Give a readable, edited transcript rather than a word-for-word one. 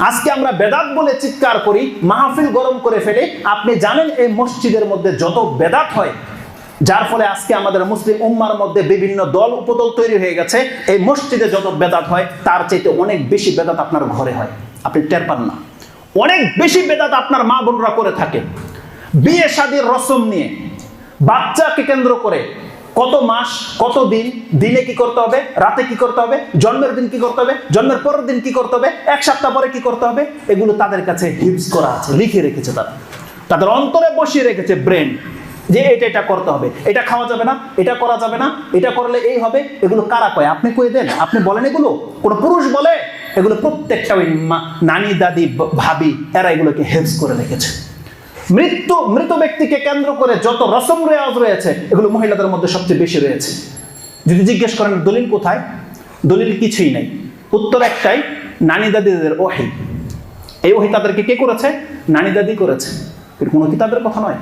আজকে আমরা বেদাত বলে চিৎকার করি, মাহফিল গরম করে ফেলে। আপনি জানেন এই মসজিদের মধ্যে যত বেদাত হয়, যার ফলে আজকে আমাদের মুসলিম উম্মার মধ্যে বিভিন্ন দল উপদল তৈরি হয়ে গেছে। এই মসজিদে যত বেদাত হয় তার চাইতে অনেক বেশি বেদাত আপনার ঘরে হয়, আপনি টের পান না। অনেক বেশি বেদাত আপনার মা বোনরা করে থাকে। বিয়ে শাদীর রসম নিয়ে, বাচ্চাকে কেন্দ্র করে কত মাস কত দিন, দিনে কি করতে হবে, রাতে কি করতে হবে, জন্মের দিন কি করতে হবে, জন্মের পরের দিন কি করতে হবে, এক সপ্তাহ পরে কি করতে হবে, এগুলো তাদের কাছে হিপস করা আছে, লিখে রেখেছে। তারা তাদের অন্তরে বসিয়ে রেখেছে ব্রেন, যে এটা করতে হবে, এটা খাওয়া যাবে না, এটা করা যাবে না, এটা করলে এই হবে। এগুলো কারা কয়? আপনি কয়ে দেন? আপনি বলেন এগুলো? কোনো পুরুষ বলে? এগুলো প্রত্যেকটা ওই নানি দাদি ভাবি এরা এগুলোকে হেল্প করে রেখেছে। মৃত ব্যক্তিকে কেন্দ্র করে যত রসম রেওয়াজ রয়েছে এগুলো মহিলাদের মধ্যে সবচেয়ে বেশি রয়েছে। যদি জিজ্ঞেস করেন দলিল কোথায়, দলিল কিছুই নাই। উত্তর একটাই, নানি দাদিদের ওহী। এই ওহী তাদেরকে কে করেছে? নানি দাদি করেছে। কোনো কিতাবের কথা নয়।